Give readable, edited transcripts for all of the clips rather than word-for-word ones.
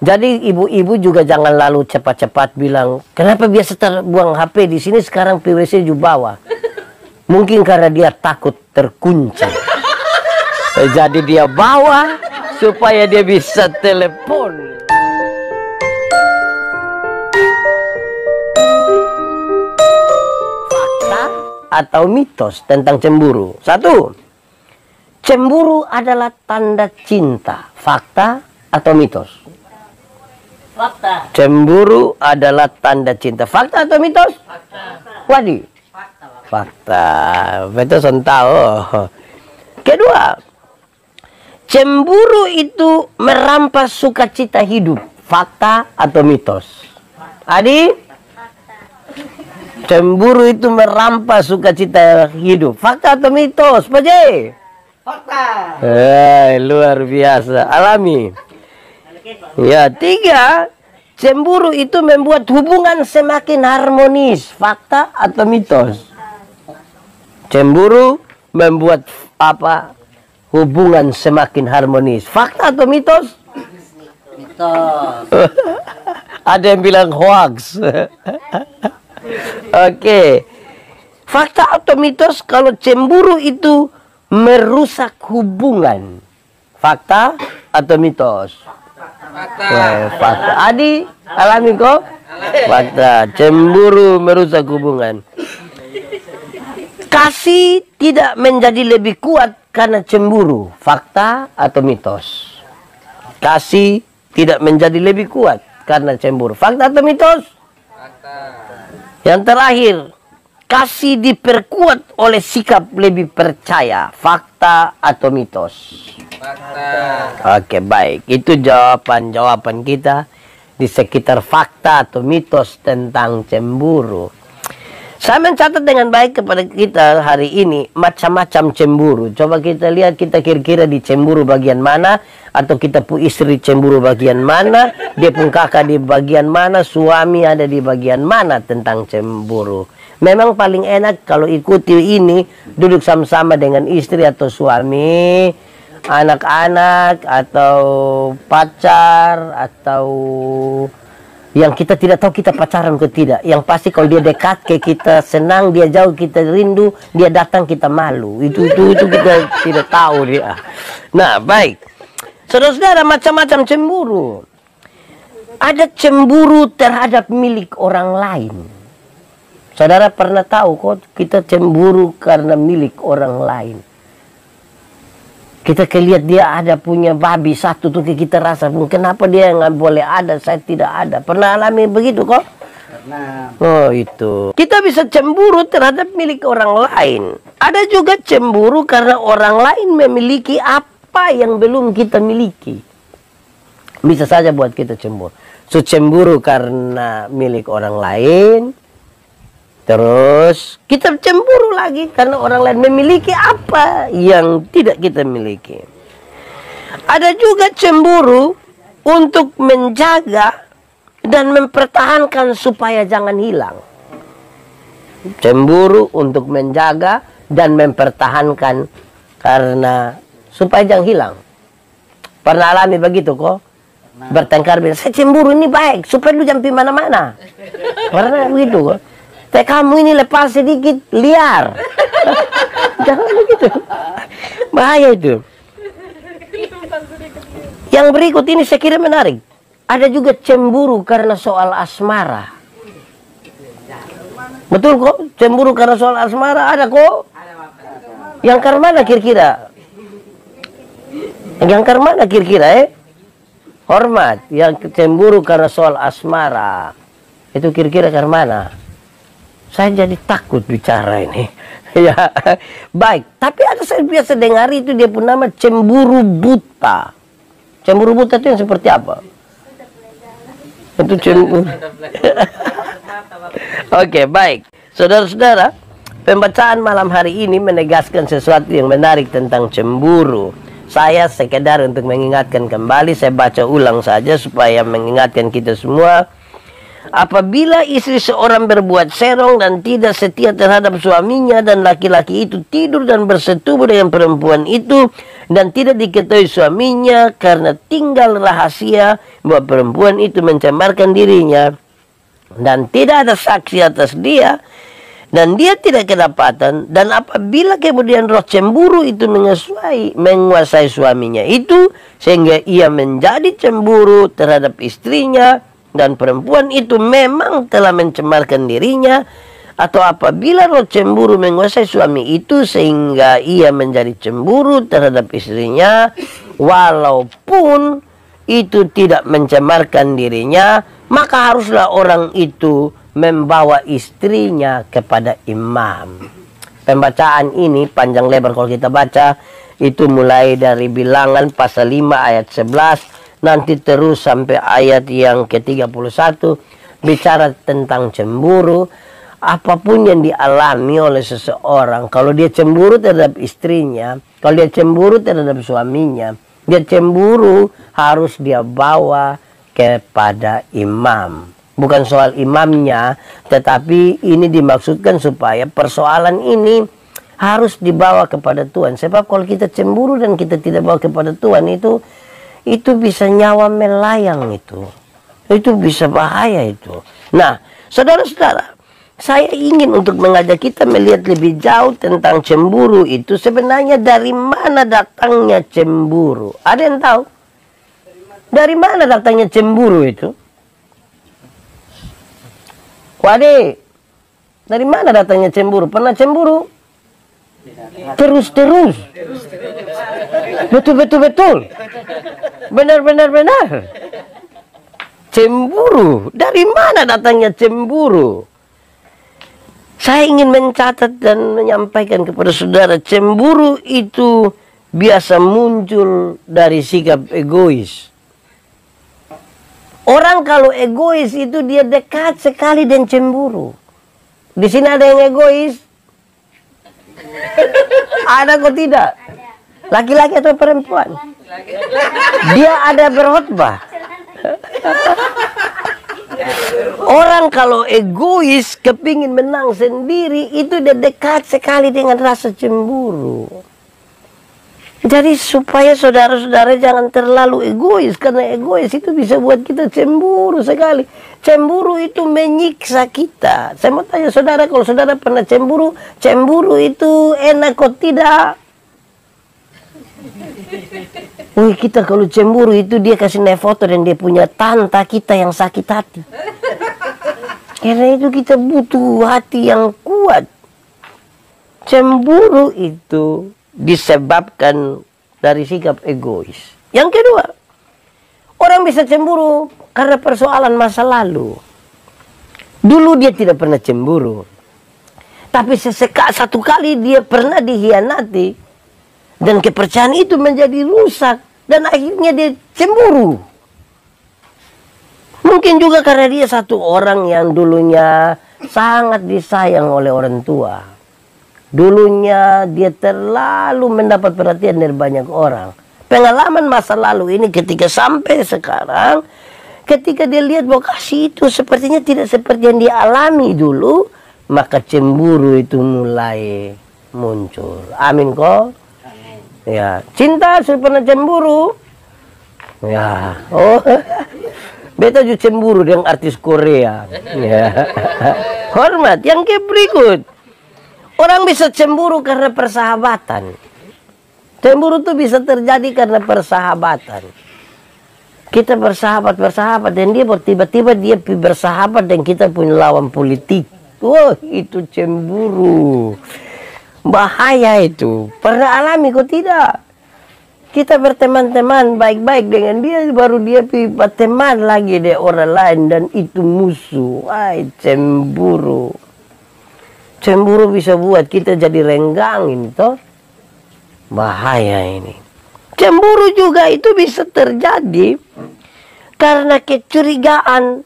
Jadi ibu-ibu juga jangan lalu cepat-cepat bilang, kenapa biasa terbuang HP di sini, sekarang PWC di bawah. Mungkin karena dia takut terkunci. Jadi dia bawa supaya dia bisa telepon. Fakta atau mitos tentang cemburu? 1. Cemburu adalah tanda cinta. Fakta atau mitos? Fakta. Cemburu adalah tanda cinta. Fakta atau mitos? Fakta. Wadi? Fakta. Fakta. Betul, tahu. Kedua, cemburu itu merampas sukacita hidup. Fakta atau mitos? Adi? Cemburu itu merampas sukacita hidup. Fakta atau mitos? Pak J? Fakta. Luar biasa. Alami. Ya, 3. Cemburu itu membuat hubungan semakin harmonis. Fakta atau mitos? Cemburu membuat apa? Hubungan semakin harmonis. Fakta atau mitos? Mitos. Ada yang bilang hoax. Oke. Fakta atau mitos kalau cemburu itu merusak hubungan? Fakta atau mitos? Fakta. Fakta. Adi, alami kok? Fakta. Cemburu merusak hubungan. Kasih tidak menjadi lebih kuat karena cemburu. Fakta atau mitos? Kasih tidak menjadi lebih kuat karena cemburu. Fakta atau mitos? Fakta. Yang terakhir, kasih diperkuat oleh sikap lebih percaya. Fakta atau mitos? Fakta. Oke, baik. Itu jawaban-jawaban kita di sekitar fakta atau mitos tentang cemburu. Saya mencatat dengan baik kepada kita hari ini macam-macam cemburu. Coba kita lihat kita kira-kira di cemburu bagian mana, atau kita pun istri cemburu bagian mana, dia pun kakak di bagian mana, suami ada di bagian mana tentang cemburu. Memang paling enak kalau ikuti ini, duduk sama-sama dengan istri atau suami, anak-anak atau pacar, atau yang kita tidak tahu kita pacaran ke tidak. Yang pasti kalau dia dekat ke kita senang, dia jauh kita rindu, dia datang kita malu. Itu kita tidak tahu dia. Nah, baik. Saudara-saudara, macam-macam cemburu. Ada cemburu terhadap milik orang lain. Saudara pernah tahu kok kita cemburu karena milik orang lain. Kita lihat dia ada punya babi satu tuh, kita rasa kenapa dia nggak boleh ada, saya tidak ada. Pernah alami begitu kok? Pernah. Oh, itu. Kita bisa cemburu terhadap milik orang lain. Ada juga cemburu karena orang lain memiliki apa yang belum kita miliki. Bisa saja buat kita cemburu. So, cemburu karena milik orang lain. Terus kita cemburu lagi karena orang lain memiliki apa yang tidak kita miliki. Ada juga cemburu untuk menjaga dan mempertahankan supaya jangan hilang. Cemburu untuk menjaga dan mempertahankan karena supaya jangan hilang. Pernah alami begitu kok? Bertengkar bilang, saya cemburu ini baik supaya lu jangan pergi mana-mana. Pernah begitu kok? Kamu ini lepas sedikit liar. Jangan begitu. Bahaya itu. Yang berikut ini saya kira menarik. Ada juga cemburu karena soal asmara. Betul kok? Cemburu karena soal asmara ada kok? Yang karena mana kira-kira? Yang karena mana kira-kira Hormat. Yang cemburu karena soal asmara. Itu kira-kira karena mana? Saya jadi takut bicara ini. Ya, baik. Tapi ada saya biasa dengar itu dia pun nama cemburu buta. Cemburu buta itu yang seperti apa? Itu cemburu. Oke, baik. Saudara-saudara, pembacaan malam hari ini menegaskan sesuatu yang menarik tentang cemburu. Saya sekedar untuk mengingatkan kembali, saya baca ulang saja supaya mengingatkan kita semua. Apabila istri seorang berbuat serong dan tidak setia terhadap suaminya, dan laki-laki itu tidur dan bersetubuh dengan perempuan itu dan tidak diketahui suaminya karena tinggal rahasia bahwa perempuan itu mencemarkan dirinya dan tidak ada saksi atas dia, dan dia tidak kedapatan, dan apabila kemudian roh cemburu itu menguasai suaminya itu sehingga ia menjadi cemburu terhadap istrinya, dan perempuan itu memang telah mencemarkan dirinya, atau apabila roh cemburu menguasai suami itu sehingga ia menjadi cemburu terhadap istrinya, walaupun itu tidak mencemarkan dirinya, maka haruslah orang itu membawa istrinya kepada imam. Pembacaan ini panjang lebar kalau kita baca, itu mulai dari Bilangan pasal 5 ayat 11 nanti terus sampai ayat yang ke-31, bicara tentang cemburu. Apapun yang dialami oleh seseorang, kalau dia cemburu terhadap istrinya, kalau dia cemburu terhadap suaminya, dia cemburu harus dia bawa kepada imam. Bukan soal imamnya, tetapi ini dimaksudkan supaya persoalan ini harus dibawa kepada Tuhan. Sebab kalau kita cemburu dan kita tidak bawa kepada Tuhan, itu bisa nyawa melayang, itu bisa bahaya itu. Nah, saudara-saudara, saya ingin untuk mengajak kita melihat lebih jauh tentang cemburu itu. Sebenarnya dari mana datangnya cemburu? Ada yang tahu? Dari mana datangnya cemburu itu? Wade, dari mana datangnya cemburu? Pernah cemburu? Terus-terus. Betul. Benar. Cemburu. Dari mana datangnya cemburu? Saya ingin mencatat dan menyampaikan kepada saudara, cemburu itu biasa muncul dari sikap egois. Orang kalau egois itu dia dekat sekali dengan cemburu. Di sini ada yang egois? Ada kok tidak? Laki-laki atau perempuan? Dia ada berkhotbah. Orang kalau egois, kepingin menang sendiri, itu dia dekat sekali dengan rasa cemburu. Jadi supaya saudara-saudara jangan terlalu egois, karena egois itu bisa buat kita cemburu sekali. Cemburu itu menyiksa kita. Saya mau tanya saudara, kalau saudara pernah cemburu, cemburu itu enak kok tidak? Wih, kita kalau cemburu itu dia kasih foto dan dia punya tante kita yang sakit hati. Karena itu kita butuh hati yang kuat. Cemburu itu disebabkan dari sikap egois. Yang kedua, orang bisa cemburu karena persoalan masa lalu. Dulu dia tidak pernah cemburu, tapi satu kali dia pernah dikhianati, dan kepercayaan itu menjadi rusak, dan akhirnya dia cemburu. Mungkin juga karena dia satu orang yang dulunya sangat disayang oleh orang tua. Dulunya dia terlalu mendapat perhatian dari banyak orang. Pengalaman masa lalu ini ketika sampai sekarang, ketika dia lihat bahwa kasih itu sepertinya tidak seperti yang dia alami dulu, maka cemburu itu mulai muncul. Amin kok? Amin. Ya, cinta sudah pernah cemburu? Ya, oh, beta juga cemburu dengan artis Korea. Ya. Hormat. Yang berikut. Orang bisa cemburu karena persahabatan. Cemburu itu bisa terjadi karena persahabatan. Kita bersahabat, dan dia tiba-tiba dia bersahabat dan kita punya lawan politik. Wah, itu cemburu. Bahaya itu. Pernah alami kok tidak? Kita berteman-teman baik-baik dengan dia, baru dia teman lagi dengan orang lain, dan itu musuh. Wah, cemburu. Cemburu bisa buat kita jadi renggang ini toh. Bahaya ini. Cemburu juga itu bisa terjadi karena kecurigaan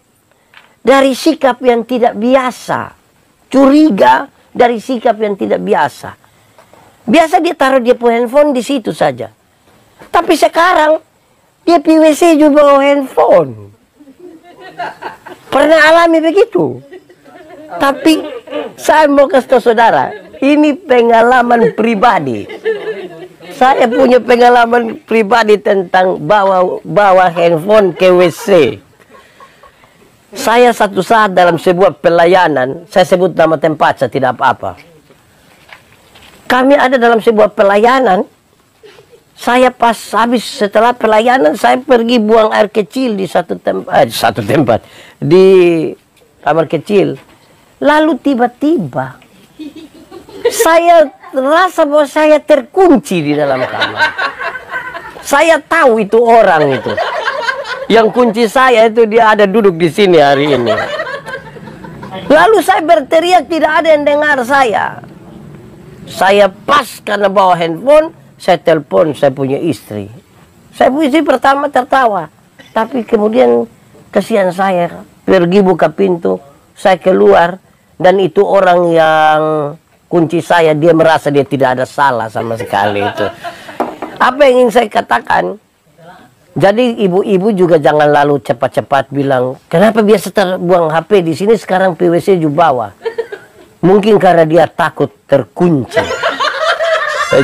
dari sikap yang tidak biasa. Curiga dari sikap yang tidak biasa. Biasa dia taruh dia punya handphone di situ saja. Tapi sekarang dia PWC juga bawa handphone. Pernah alami begitu. Tapi saya mau kasih tahu saudara, ini pengalaman pribadi. Saya punya pengalaman pribadi tentang bawa handphone ke WC. Saya satu saat dalam sebuah pelayanan, saya sebut nama tempat, saya tidak apa-apa. Kami ada dalam sebuah pelayanan. Saya pas habis setelah pelayanan, saya pergi buang air kecil di satu tempat di kamar kecil. Lalu tiba-tiba saya rasa bahwa saya terkunci di dalam kamar. Saya tahu itu orang itu. Yang kunci saya itu dia ada duduk di sini hari ini. Lalu saya berteriak, tidak ada yang dengar saya. Saya pas karena bawa handphone, saya telepon saya punya istri. Saya punya istri pertama tertawa. Tapi kemudian kasihan saya, pergi buka pintu, saya keluar. Dan itu orang yang kunci saya, dia merasa dia tidak ada salah sama sekali itu. Apa yang ingin saya katakan? Jadi ibu-ibu juga jangan lalu cepat-cepat bilang, kenapa biasa terbuang HP di sini sekarang PWC juga bawa. Mungkin karena dia takut terkunci.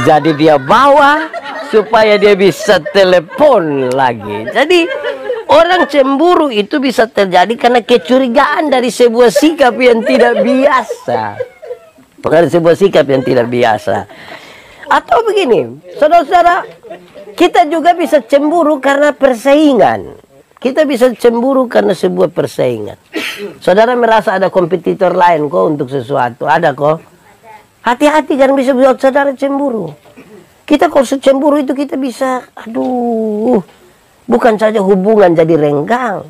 Jadi dia bawa supaya dia bisa telepon lagi. Jadi orang cemburu itu bisa terjadi karena kecurigaan dari sebuah sikap yang tidak biasa. Dari sebuah sikap yang tidak biasa. Atau begini, saudara-saudara, kita juga bisa cemburu karena persaingan. Kita bisa cemburu karena sebuah persaingan. Saudara merasa ada kompetitor lain kok untuk sesuatu. Ada kok. Hati-hati kan bisa buat saudara cemburu. Kita kalau cemburu itu kita bisa, bukan saja hubungan jadi renggang.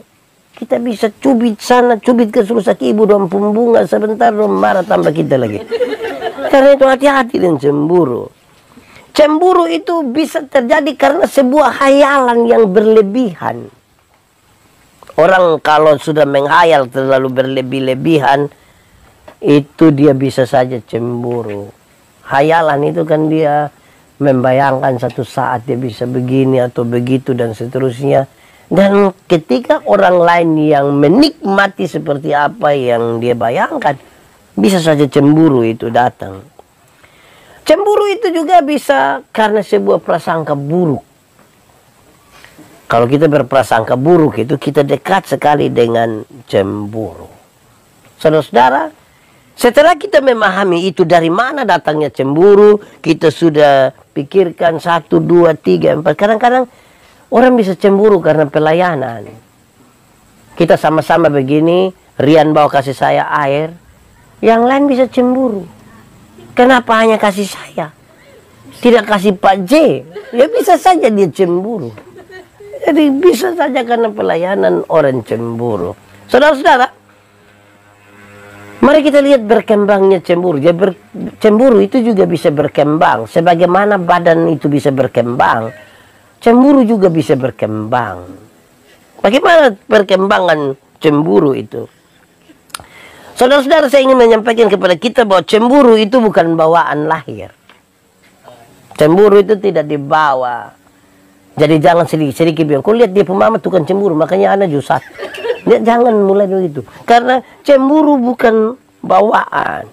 Kita bisa cubit sana, cubit ke rusak ibu dong pembunga. Sebentar dong marah tambah kita lagi. Karena itu hati-hati dengan cemburu. Cemburu itu bisa terjadi karena sebuah hayalan yang berlebihan. Orang kalau sudah menghayal terlalu berlebih-lebihan, itu dia bisa saja cemburu. Hayalan itu kan dia membayangkan satu saat dia bisa begini atau begitu dan seterusnya. Dan ketika orang lain yang menikmati seperti apa yang dia bayangkan, bisa saja cemburu itu datang. Cemburu itu juga bisa karena sebuah prasangka buruk. Kalau kita berprasangka buruk itu kita dekat sekali dengan cemburu. Saudara-saudara, setelah kita memahami itu dari mana datangnya cemburu, kita sudah pikirkan 1, 2, 3, 4. Kadang-kadang orang bisa cemburu karena pelayanan. Kita sama-sama begini, Rian bawa kasih saya air, yang lain bisa cemburu. Kenapa hanya kasih saya? Tidak kasih Pak J? Ya bisa saja dia cemburu. Jadi bisa saja karena pelayanan orang cemburu. Saudara-saudara, mari kita lihat berkembangnya cemburu. Ya, cemburu itu juga bisa berkembang. Sebagaimana badan itu bisa berkembang, cemburu juga bisa berkembang. Bagaimana perkembangan cemburu itu? Saudara-saudara, saya ingin menyampaikan kepada kita bahwa cemburu itu bukan bawaan lahir. Cemburu itu tidak dibawa. Jadi jangan sedikit-sedikit bilang, kau lihat dia pemama tukang cemburu, makanya anak jusat. Jangan mulai begitu. Karena cemburu bukan bawaan.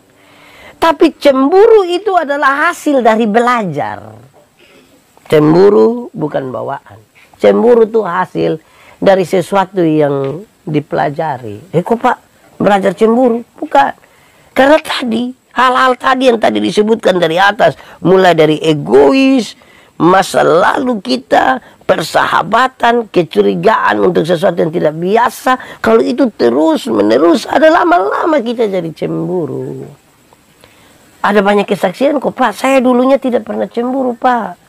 Tapi cemburu itu adalah hasil dari belajar. Cemburu bukan bawaan. Cemburu itu hasil dari sesuatu yang dipelajari. Kok Pak belajar cemburu? Bukan. Karena tadi, hal-hal tadi yang tadi disebutkan dari atas. Mulai dari egois, masa lalu kita, persahabatan, kecurigaan untuk sesuatu yang tidak biasa. Kalau itu terus menerus, ada lama-lama kita jadi cemburu. Ada banyak kesaksian kok Pak, saya dulunya tidak pernah cemburu Pak.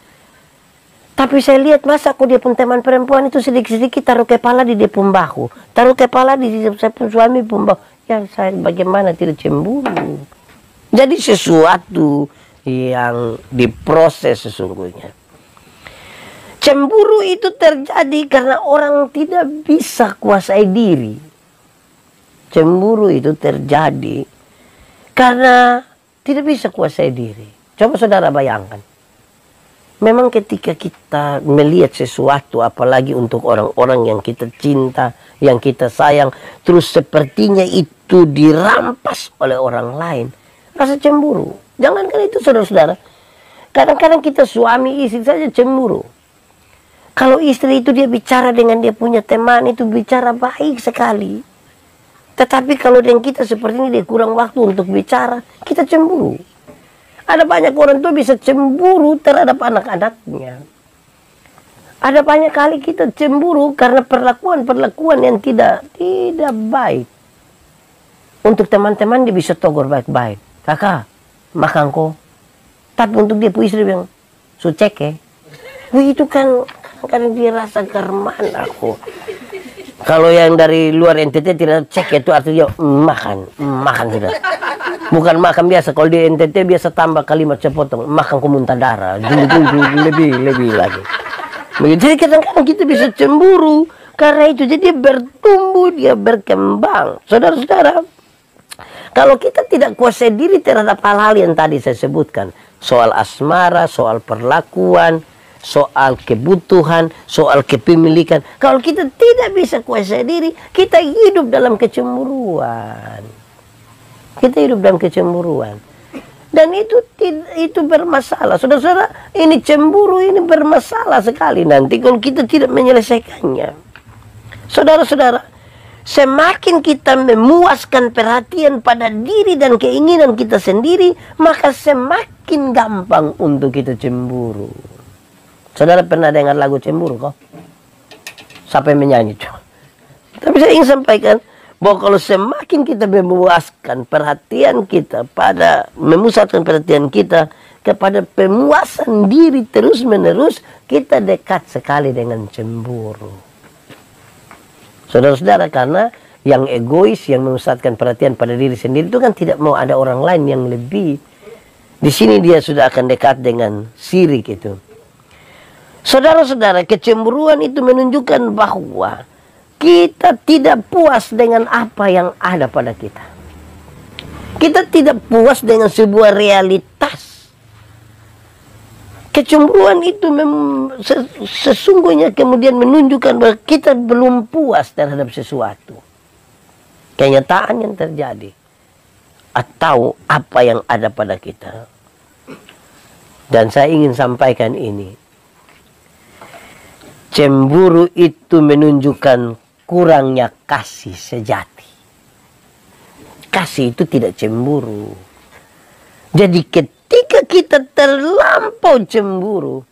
Tapi saya lihat masa aku dia pun teman perempuan itu sedikit-sedikit taruh kepala di dia pun bahu. Taruh kepala di saya pun suami pun bahu. Ya saya bagaimana tidak cemburu. Jadi sesuatu yang diproses sesungguhnya. Cemburu itu terjadi karena orang tidak bisa kuasai diri. Cemburu itu terjadi karena tidak bisa kuasai diri. Coba saudara bayangkan. Memang ketika kita melihat sesuatu, apalagi untuk orang-orang yang kita cinta, yang kita sayang, terus sepertinya itu dirampas oleh orang lain, rasa cemburu. Jangankan itu, saudara-saudara, kadang-kadang kita suami istri saja cemburu. Kalau istri itu dia bicara dengan dia punya teman, itu bicara baik sekali. Tetapi kalau dengan kita seperti ini, dia kurang waktu untuk bicara, kita cemburu. Ada banyak orang tua bisa cemburu terhadap anak-anaknya. Ada banyak kali kita cemburu karena perlakuan-perlakuan yang tidak baik. Untuk teman-teman dia bisa tegur baik-baik. Kakak, makan kok. Tapi untuk dia punya istri bilang, sucek ya. Wih, itu kan karena dia rasa karman aku. Kalau yang dari luar NTT tidak cek itu artinya makan sudah. Bukan makan biasa. Kalau di NTT biasa tambah kalimat sepotong, makan muntah darah, lebih lagi. Jadi kadang-kadang kita bisa cemburu karena itu. Jadi dia bertumbuh, dia berkembang. Saudara-saudara, kalau kita tidak kuasai diri terhadap hal-hal yang tadi saya sebutkan, soal asmara, soal perlakuan, soal kebutuhan, soal kepemilikan. Kalau kita tidak bisa kuasai diri, kita hidup dalam kecemburuan. Kita hidup dalam kecemburuan. Dan itu bermasalah. Saudara-saudara, ini cemburu ini bermasalah sekali nanti kalau kita tidak menyelesaikannya. Saudara-saudara, semakin kita memuaskan perhatian pada diri dan keinginan kita sendiri, maka semakin gampang untuk kita cemburu. Saudara pernah dengar lagu cemburu kok? Siapa yang menyanyi? Tapi saya ingin sampaikan bahwa kalau semakin kita memuaskan perhatian kita memusatkan perhatian kita kepada pemuasan diri terus menerus, kita dekat sekali dengan cemburu. Saudara-saudara, karena yang egois, yang memusatkan perhatian pada diri sendiri itu kan tidak mau ada orang lain yang lebih. Di sini dia sudah akan dekat dengan sirik itu. Saudara-saudara, kecemburuan itu menunjukkan bahwa kita tidak puas dengan apa yang ada pada kita. Kita tidak puas dengan sebuah realitas. Kecemburuan itu sesungguhnya kemudian menunjukkan bahwa kita belum puas terhadap sesuatu. Kenyataan yang terjadi. Atau apa yang ada pada kita. Dan saya ingin sampaikan ini. Cemburu itu menunjukkan kurangnya kasih sejati. Kasih itu tidak cemburu. Jadi ketika kita terlampau cemburu,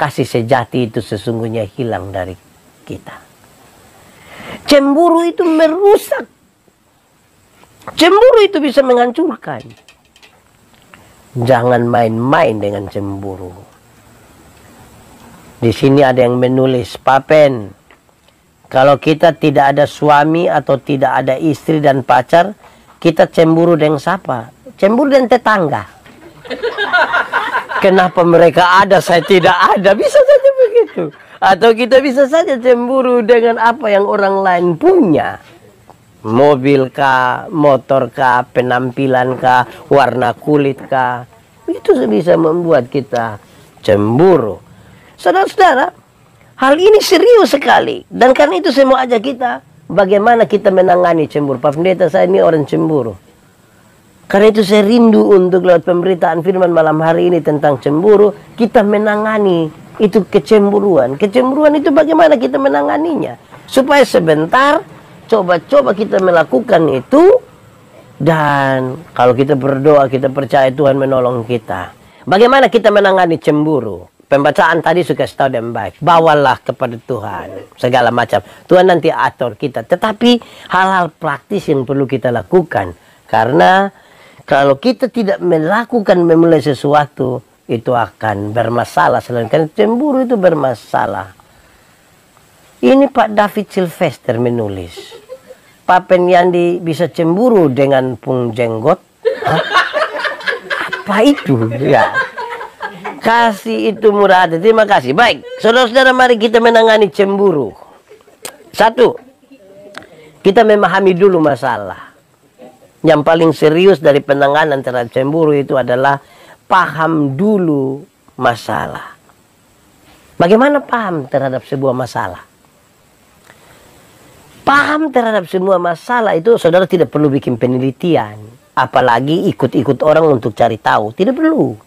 kasih sejati itu sesungguhnya hilang dari kita. Cemburu itu merusak. Cemburu itu bisa menghancurkan. Jangan main-main dengan cemburu. Di sini ada yang menulis, Papen, kalau kita tidak ada suami atau tidak ada istri dan pacar, kita cemburu dengan siapa? Cemburu dengan tetangga. Kenapa mereka ada, saya tidak ada? Bisa saja begitu. Atau kita bisa saja cemburu dengan apa yang orang lain punya. Mobil kah, motor kah, penampilan kah, warna kulit kah. Itu bisa membuat kita cemburu. Saudara-saudara, hal ini serius sekali. Dan karena itu saya mau ajak kita, bagaimana kita menangani cemburu. Pak Pendeta, saya ini orang cemburu. Karena itu saya rindu untuk lewat pemberitaan firman malam hari ini tentang cemburu, kita menangani itu kecemburuan. Kecemburuan itu bagaimana kita menanganinya. Supaya sebentar, coba-coba kita melakukan itu. Dan kalau kita berdoa, kita percaya Tuhan menolong kita. Bagaimana kita menangani cemburu? Pembacaan tadi suka tahu dan baik. Bawalah kepada Tuhan segala macam. Tuhan nanti atur kita. Tetapi hal-hal praktis yang perlu kita lakukan. Karena kalau kita tidak melakukan memulai sesuatu, itu akan bermasalah. Karena cemburu itu bermasalah. Ini Pak David Sylvester menulis. Papen Yandi bisa cemburu dengan pung jenggot? Hah? Apa itu? Ya. Kasih itu murah hati. Terima kasih. Baik, saudara-saudara, mari kita menangani cemburu. Satu, kita memahami dulu masalah. Yang paling serius dari penanganan terhadap cemburu itu adalah paham dulu masalah. Bagaimana paham terhadap sebuah masalah? Paham terhadap semua masalah itu saudara tidak perlu bikin penelitian. Apalagi ikut-ikut orang untuk cari tahu. Tidak perlu.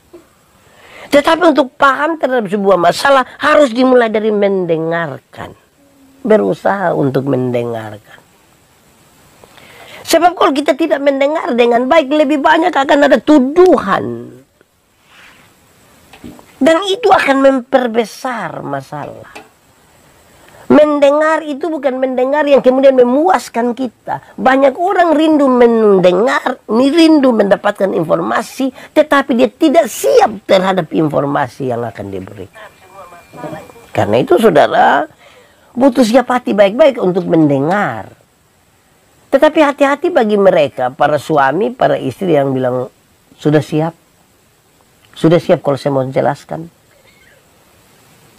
Tetapi untuk paham terhadap sebuah masalah harus dimulai dari mendengarkan. Berusaha untuk mendengarkan. Sebab kalau kita tidak mendengar dengan baik, lebih banyak akan ada tuduhan. Dan itu akan memperbesar masalah. Mendengar itu bukan mendengar yang kemudian memuaskan kita. Banyak orang rindu mendengar, rindu mendapatkan informasi, tetapi dia tidak siap terhadap informasi yang akan diberikan. Karena itu saudara, butuh siap hati baik-baik untuk mendengar. Tetapi hati-hati bagi mereka, para suami, para istri yang bilang, sudah siap? Sudah siap kalau saya mau jelaskan?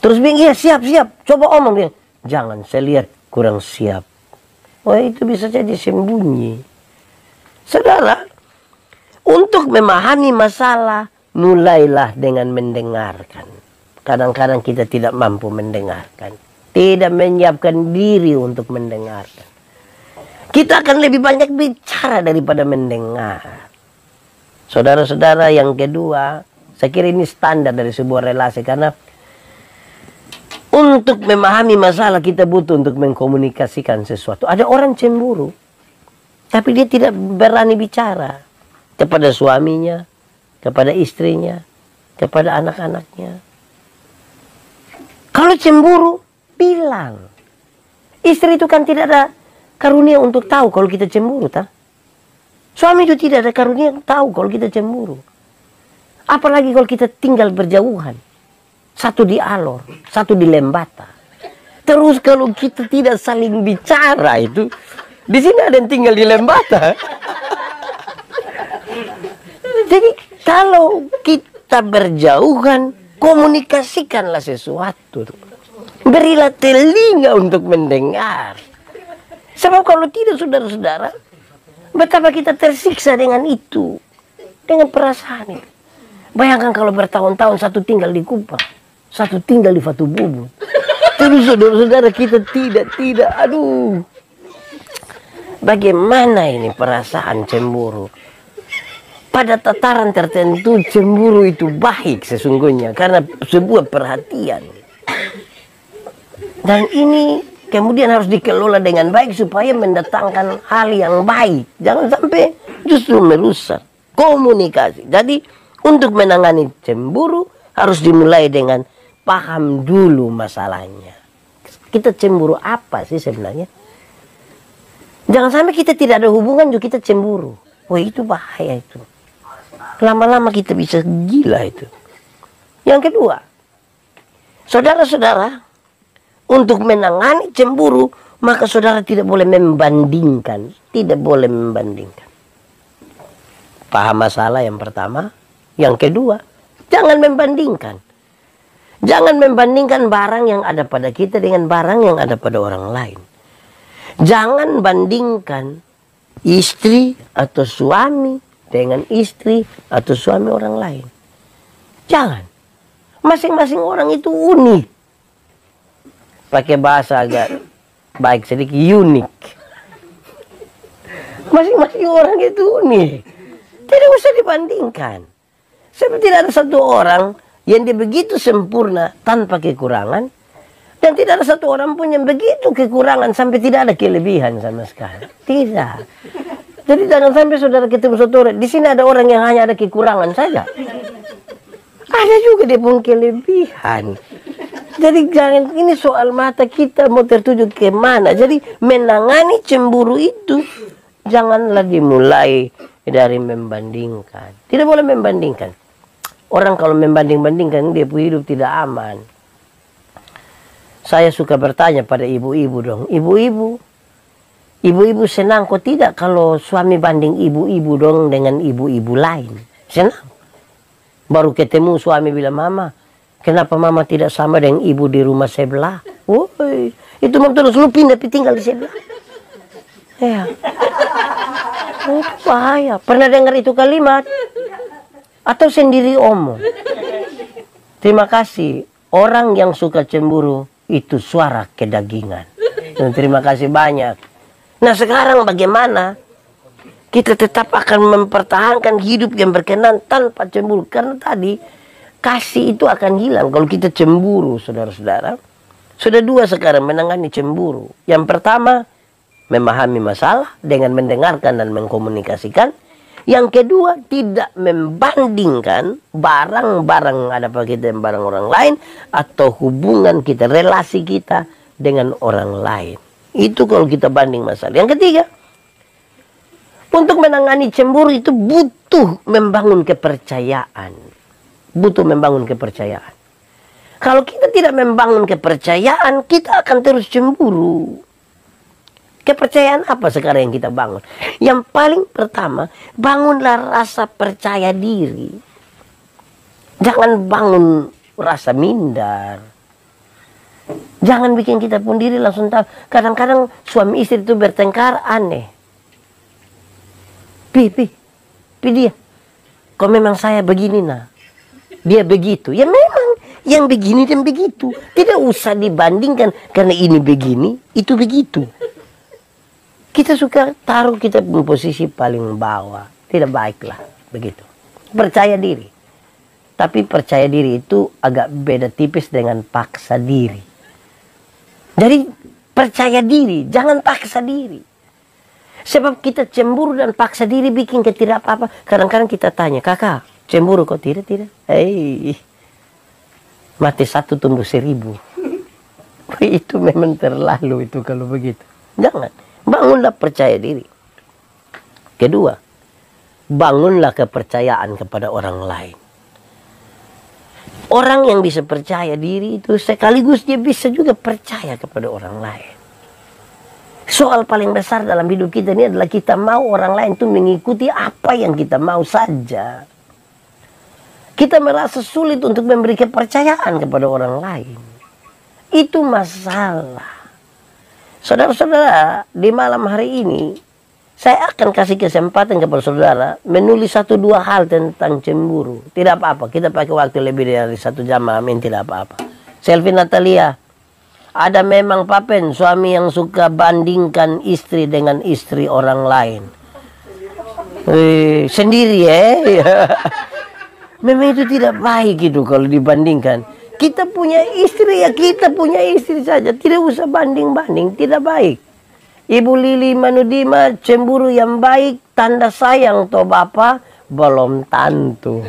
Terus bilang, iya siap, coba omong dia. Jangan, saya lihat kurang siap. Oh, itu bisa jadi sembunyi. Saudara, untuk memahami masalah, mulailah dengan mendengarkan. Kadang-kadang kita tidak mampu mendengarkan. Tidak menyiapkan diri untuk mendengarkan. Kita akan lebih banyak bicara daripada mendengar. Saudara-saudara, yang kedua, saya kira ini standar dari sebuah relasi. Karena untuk memahami masalah kita butuh untuk mengkomunikasikan sesuatu. Ada orang cemburu, tapi dia tidak berani bicara kepada suaminya, kepada istrinya, kepada anak-anaknya. Kalau cemburu, bilang. Istri itu kan tidak ada karunia untuk tahu kalau kita cemburu, tak? Suami itu tidak ada karunia tahu kalau kita cemburu. Apalagi kalau kita tinggal berjauhan. Satu di Alor, satu di Lembata. Terus kalau kita tidak saling bicara itu, di sini ada yang tinggal di Lembata. Jadi kalau kita berjauhan, komunikasikanlah sesuatu. Berilah telinga untuk mendengar. Sebab kalau tidak, saudara-saudara, betapa kita tersiksa dengan itu, dengan perasaan itu. Bayangkan kalau bertahun-tahun satu tinggal di Kupang, satu tinggal di Fatu Bubut. Terus saudara-saudara kita tidak, aduh. Bagaimana ini perasaan cemburu? Pada tataran tertentu cemburu itu baik sesungguhnya. Karena sebuah perhatian. Dan ini kemudian harus dikelola dengan baik supaya mendatangkan hal yang baik. Jangan sampai justru merusak komunikasi. Jadi untuk menangani cemburu harus dimulai dengan paham dulu masalahnya. Kita cemburu apa sih sebenarnya? Jangan sampai kita tidak ada hubungan juga kita cemburu. Wah, itu bahaya itu. Lama-lama kita bisa gila itu. Yang kedua, saudara-saudara, untuk menangani cemburu, maka saudara tidak boleh membandingkan. Tidak boleh membandingkan. Paham masalah yang pertama. Yang kedua, jangan membandingkan. Jangan membandingkan barang yang ada pada kita dengan barang yang ada pada orang lain. Jangan bandingkan istri atau suami dengan istri atau suami orang lain. Jangan. Masing-masing orang itu unik. Pakai bahasa agak baik sedikit, unik. Masing-masing orang itu unik. Tidak usah dibandingkan. Sebab tidak ada satu orang yang dia begitu sempurna tanpa kekurangan. Dan tidak ada satu orang pun yang begitu kekurangan sampai tidak ada kelebihan sama sekali. Tidak. Jadi jangan sampai saudara ketemu satu orang. Di sini ada orang yang hanya ada kekurangan saja. Ada juga dia pun kelebihan. Jadi jangan, ini soal mata kita mau tertuju ke mana. Jadi menangani cemburu itu janganlah dimulai dari membandingkan. Tidak boleh membandingkan. Orang kalau membanding-bandingkan dia punya hidup tidak aman. Saya suka bertanya pada ibu-ibu dong. Ibu-ibu senang kok tidak kalau suami banding ibu-ibu dong dengan ibu-ibu lain. Senang. Baru ketemu suami bilang, mama, kenapa mama tidak sama dengan ibu di rumah sebelah? Woi, itu terus lu pindah tinggal di sebelah. Ya. Oh, bahaya. Pernah dengar itu kalimat? Atau sendiri omong? Terima kasih Orang yang suka cemburu itu suara kedagingan. Dan terima kasih banyak. Nah sekarang bagaimana kita tetap akan mempertahankan hidup yang berkenan tanpa cemburu? Karena tadi kasih itu akan hilang kalau kita cemburu, saudara-saudara. Sudah dua sekarang menangani cemburu. Yang pertama, memahami masalah dengan mendengarkan dan mengkomunikasikan. Yang kedua, tidak membandingkan barang-barang ada pada kita dengan barang orang lain, atau hubungan kita, relasi kita dengan orang lain. Itu kalau kita banding masalah. Yang ketiga, untuk menangani cemburu itu butuh membangun kepercayaan. Butuh membangun kepercayaan. Kalau kita tidak membangun kepercayaan, kita akan terus cemburu. Kepercayaan apa sekarang yang kita bangun? Yang paling pertama, bangunlah rasa percaya diri. Jangan bangun rasa minder. Jangan bikin kita pun diri langsung tahu. Kadang-kadang suami istri itu bertengkar aneh. Pi dia. Kok memang saya begini nah. Dia begitu. Ya memang yang begini dan begitu. Tidak usah dibandingkan karena ini begini, itu begitu. Kita suka taruh kita di posisi paling bawah. Tidak baiklah begitu. Percaya diri. Tapi percaya diri itu agak beda tipis dengan paksa diri. Jadi percaya diri, jangan paksa diri. Sebab kita cemburu dan paksa diri bikin kita tidak apa-apa. Kadang-kadang kita tanya, kakak cemburu kok? Tidak. Mati satu tumbuh 1000. Itu memang terlalu itu kalau begitu. Jangan. Bangunlah percaya diri. Kedua, bangunlah kepercayaan kepada orang lain. Orang yang bisa percaya diri itu sekaligus dia bisa juga percaya kepada orang lain. Soal paling besar dalam hidup kita ini adalah kita mau orang lain itu mengikuti apa yang kita mau saja. Kita merasa sulit untuk memberi kepercayaan kepada orang lain. Itu masalah. Saudara-saudara, di malam hari ini saya akan kasih kesempatan kepada saudara menulis 1-2 hal tentang cemburu. Tidak apa-apa, kita pakai waktu lebih dari 1 jam malam ini, tidak apa-apa. Selvi Natalia, ada memang papen suami yang suka bandingkan istri dengan istri orang lain. Sendiri Memang itu tidak baik itu kalau dibandingkan. Kita punya istri ya kita punya istri saja. Tidak usah banding-banding. Tidak baik. Ibu Lili Manudima, cemburu yang baik tanda sayang toh Bapak belum tentu.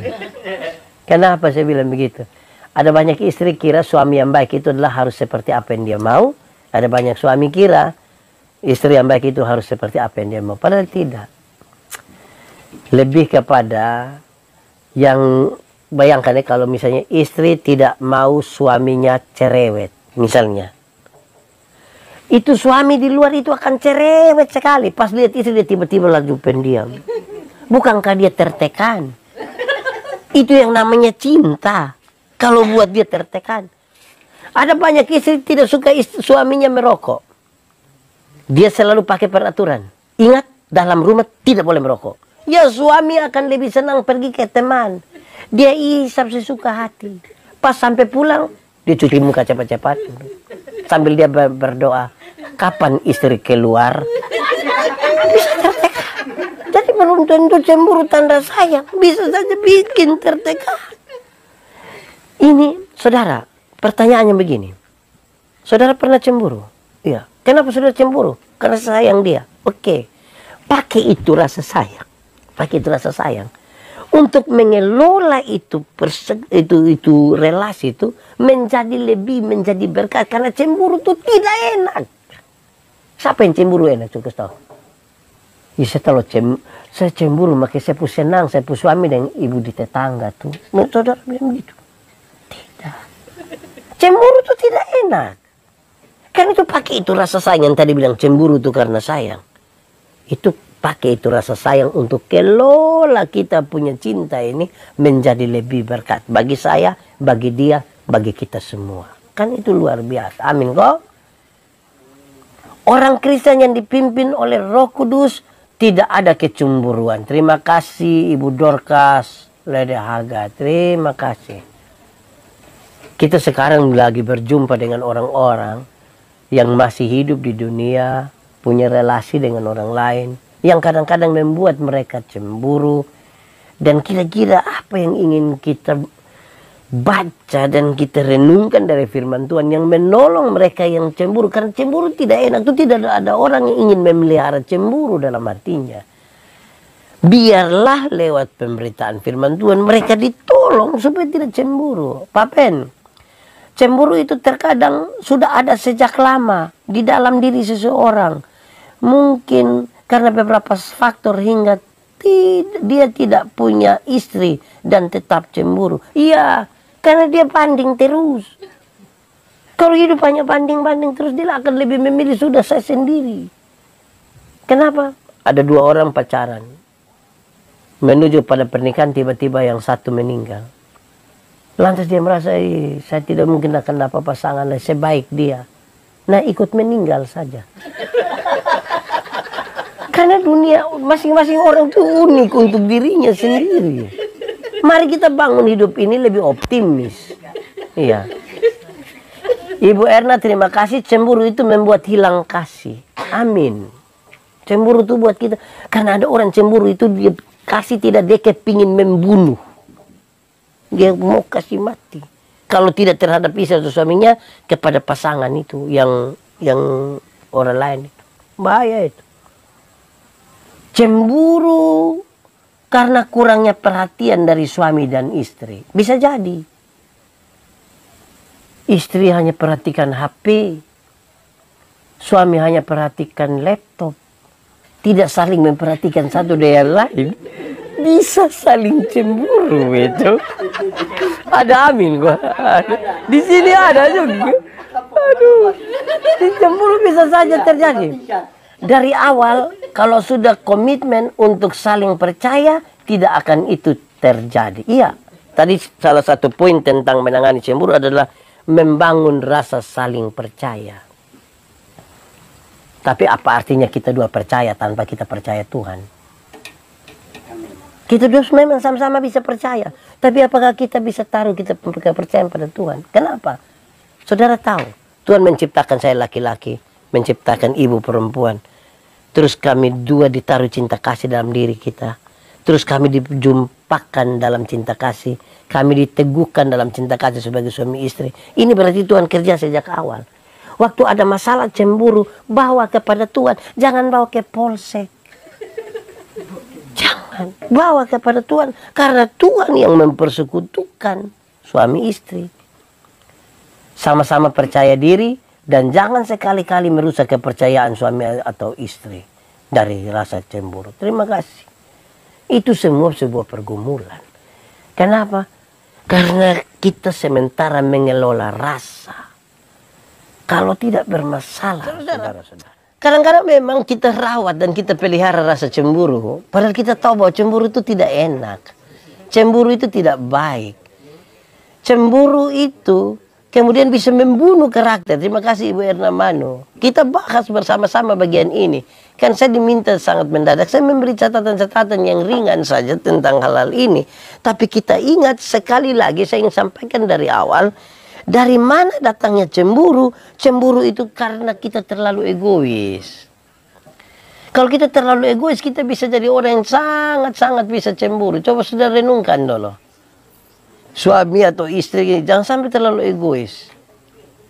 Kenapa saya bilang begitu? Ada banyak istri kira suami yang baik itu adalah harus seperti apa yang dia mau. Ada banyak suami kira istri yang baik itu harus seperti apa yang dia mau. Padahal tidak. Lebih kepada yang bayangkan ya kalau misalnya istri tidak mau suaminya cerewet, misalnya. Itu suami di luar itu akan cerewet sekali. Pas lihat istri dia tiba-tiba lagi pendiam. Bukankah dia tertekan? Itu yang namanya cinta. Kalau buat dia tertekan. Ada banyak istri tidak suka suaminya merokok. Dia selalu pakai peraturan. Ingat, dalam rumah tidak boleh merokok. Ya suami akan lebih senang pergi ke teman. Dia isap sesuka hati. Pas sampai pulang, dia cuci muka cepat-cepat. Sambil dia berdoa, kapan istri keluar? Bisa tertekan. Jadi belum tentu cemburu tanda sayang. Bisa saja bikin tertekan. Ini, saudara, pertanyaannya begini. Saudara pernah cemburu? Iya. Kenapa saudara cemburu? Karena sayang dia. Oke. Pakai itu rasa sayang. Pakai itu rasa sayang. Untuk mengelola itu relasi itu menjadi berkat, karena cemburu itu tidak enak. Siapa yang cemburu enak? Coba tahu. Ya saya cemburu, makanya saya pun senang, saya pun suami dan ibu di tetangga tuh. Saudara bilang gitu. Tidak. Cemburu itu tidak enak. Kan itu pakai itu rasa sayang yang tadi bilang cemburu itu karena sayang. Itu pakai itu rasa sayang untuk kelola kita punya cinta ini menjadi lebih berkat. Bagi saya, bagi dia, bagi kita semua. Kan itu luar biasa. Amin kok. Orang Kristen yang dipimpin oleh Roh Kudus tidak ada kecemburuan. Terima kasih Ibu Dorcas Lede Haga. Terima kasih. Kita sekarang lagi berjumpa dengan orang-orang yang masih hidup di dunia, punya relasi dengan orang lain, yang kadang-kadang membuat mereka cemburu. Dan kira-kira apa yang ingin kita baca dan kita renungkan dari firman Tuhan yang menolong mereka yang cemburu. Karena cemburu tidak enak, itu tidak ada orang yang ingin memelihara cemburu dalam hatinya. Biarlah lewat pemberitaan firman Tuhan mereka ditolong supaya tidak cemburu. Papen, cemburu itu terkadang sudah ada sejak lama di dalam diri seseorang. Mungkin karena beberapa faktor hingga dia tidak punya istri dan tetap cemburu. Iya, karena dia banding terus. Kalau hidup hanya banding-banding terus, dia akan lebih memilih sudah saya sendiri. Kenapa? Ada dua orang pacaran, menuju pada pernikahan, tiba-tiba yang satu meninggal. Lantas dia merasa, saya tidak mungkin akan dapat pasangan sebaik dia. Nah, ikut meninggal saja. Karena dunia masing-masing orang itu unik untuk dirinya sendiri. Mari kita bangun hidup ini lebih optimis. Iya. Ibu Erna, terima kasih. Cemburu itu membuat hilang kasih. Amin. Cemburu itu buat kita. Karena ada orang cemburu itu dia kasih tidak dekat, pingin membunuh. Dia mau kasih mati. Kalau tidak terhadap istri atau suaminya, kepada pasangan itu yang orang lain itu. Bahaya itu. Cemburu karena kurangnya perhatian dari suami dan istri. Bisa jadi. Istri hanya perhatikan HP. Suami hanya perhatikan laptop. Tidak saling memperhatikan satu dengan lain. Bisa saling cemburu itu. Ada amin gua. Di sini ada juga. Aduh. Cemburu bisa saja terjadi. Dari awal, kalau sudah komitmen untuk saling percaya, tidak akan itu terjadi. Iya, tadi salah satu poin tentang menangani cemburu adalah membangun rasa saling percaya. Tapi apa artinya kita dua percaya tanpa kita percaya Tuhan? Kita dua memang sama-sama bisa percaya. Tapi apakah kita bisa taruh kita kepercayaan pada Tuhan? Kenapa? Saudara tahu, Tuhan menciptakan saya laki-laki, menciptakan ibu perempuan. Terus kami dua ditaruh cinta kasih dalam diri kita. Terus kami dijumpakan dalam cinta kasih. Kami diteguhkan dalam cinta kasih sebagai suami istri. Ini berarti Tuhan kerja sejak awal. Waktu ada masalah cemburu, bawa kepada Tuhan. Jangan bawa ke polsek. Jangan. Bawa kepada Tuhan. Karena Tuhan yang mempersekutukan suami istri. Sama-sama percaya diri. Dan jangan sekali-kali merusak kepercayaan suami atau istri dari rasa cemburu. Terima kasih. Itu semua sebuah pergumulan. Kenapa? Karena kita sementara mengelola rasa. Kalau tidak bermasalah, saudara-saudara. Kadang-kadang memang kita rawat dan kita pelihara rasa cemburu. Padahal kita tahu bahwa cemburu itu tidak enak. Cemburu itu tidak baik. Cemburu itu kemudian bisa membunuh karakter. Terima kasih Ibu Erna Mano. Kita bahas bersama-sama bagian ini. Kan saya diminta sangat mendadak. Saya memberi catatan-catatan yang ringan saja tentang hal-hal ini. Tapi kita ingat sekali lagi, saya ingin sampaikan dari awal. Dari mana datangnya cemburu? Cemburu itu karena kita terlalu egois. Kalau kita terlalu egois, kita bisa jadi orang yang sangat-sangat bisa cemburu. Coba sudah renungkan dulu. Suami atau istri, jangan sampai terlalu egois.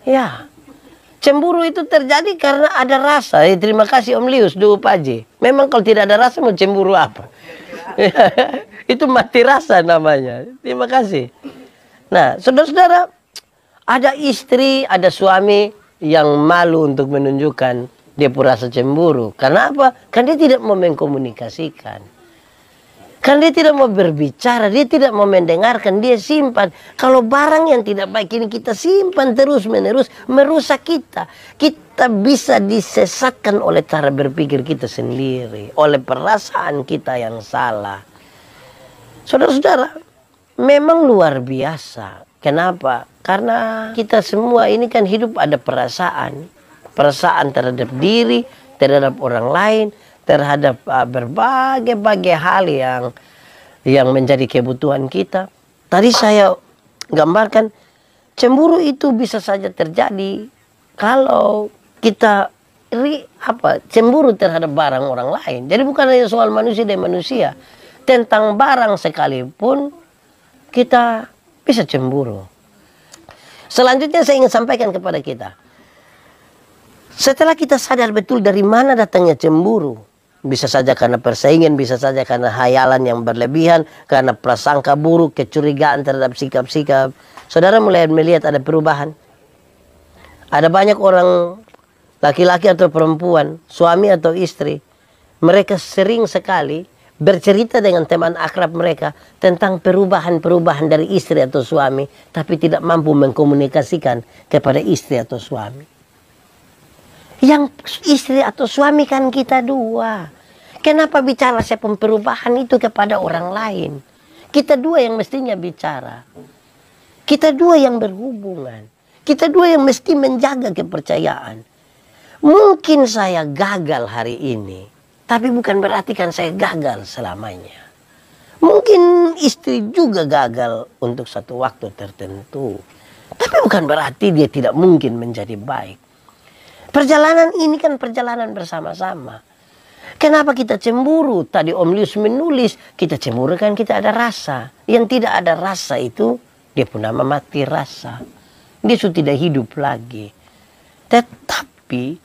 Ya, cemburu itu terjadi karena ada rasa. Terima kasih Om Lius, Duh Paji. Memang kalau tidak ada rasa mau cemburu apa? Itu mati rasa namanya. Terima kasih. Nah, saudara-saudara, ada istri, ada suami yang malu untuk menunjukkan dia pun rasa cemburu. Karena apa? Karena dia tidak mau mengkomunikasikan. Karena dia tidak mau berbicara, dia tidak mau mendengarkan, dia simpan. Kalau barang yang tidak baik ini kita simpan terus-menerus, merusak kita. Kita bisa disesatkan oleh cara berpikir kita sendiri, oleh perasaan kita yang salah. Saudara-saudara, memang luar biasa. Kenapa? Karena kita semua ini kan hidup ada perasaan. Perasaan terhadap diri, terhadap orang lain, terhadap berbagai-bagai hal yang menjadi kebutuhan kita. Tadi saya gambarkan Cemburu itu bisa saja terjadi kalau kita cemburu terhadap barang orang lain. Jadi bukan hanya soal manusia dan manusia. Tentang barang sekalipun kita bisa cemburu. Selanjutnya saya ingin sampaikan kepada kita. Setelah kita sadar betul dari mana datangnya cemburu. Bisa saja karena persaingan, bisa saja karena hayalan yang berlebihan, karena prasangka buruk, kecurigaan terhadap sikap-sikap. Saudara mulai melihat ada perubahan. Ada banyak orang, laki-laki atau perempuan, suami atau istri, mereka sering sekali bercerita dengan teman akrab mereka tentang perubahan-perubahan dari istri atau suami, tapi tidak mampu mengkomunikasikan kepada istri atau suami. Yang istri atau suami kan kita dua. Kenapa bicara siapa perubahan itu kepada orang lain? Kita dua yang mestinya bicara. Kita dua yang berhubungan. Kita dua yang mesti menjaga kepercayaan. Mungkin saya gagal hari ini, tapi bukan berarti kan saya gagal selamanya. Mungkin istri juga gagal untuk satu waktu tertentu, tapi bukan berarti dia tidak mungkin menjadi baik. Perjalanan ini kan perjalanan bersama-sama. Kenapa kita cemburu? Tadi Om Lius menulis, kita cemburu kan kita ada rasa. Yang tidak ada rasa itu, dia pun nama mati rasa. Dia sudah tidak hidup lagi. Tetapi,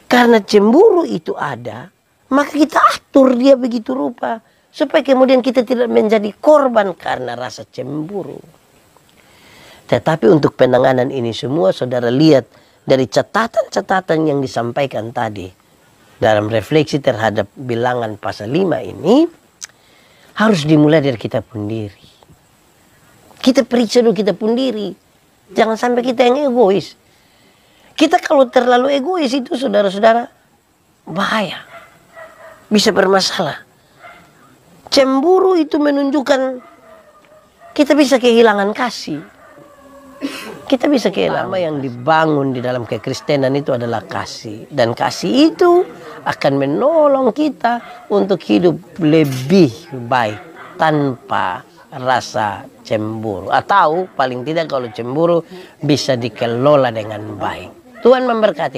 karena cemburu itu ada, maka kita atur dia begitu rupa. Supaya kemudian kita tidak menjadi korban karena rasa cemburu. Tetapi untuk penanganan ini semua, saudara lihat dari catatan-catatan yang disampaikan tadi. Dalam refleksi terhadap bilangan pasal 5 ini, harus dimulai dari kita pun diri. Kita periksa dulu kita pun diri. Jangan sampai kita yang egois. Kita kalau terlalu egois itu saudara-saudara, bahaya. Bisa bermasalah. Cemburu itu menunjukkan kita bisa kehilangan kasih. Kita bisa kehilangan. Yang dibangun di dalam kekristenan itu adalah kasih. Dan kasih itu akan menolong kita untuk hidup lebih baik tanpa rasa cemburu. Atau paling tidak kalau cemburu bisa dikelola dengan baik. Tuhan memberkati.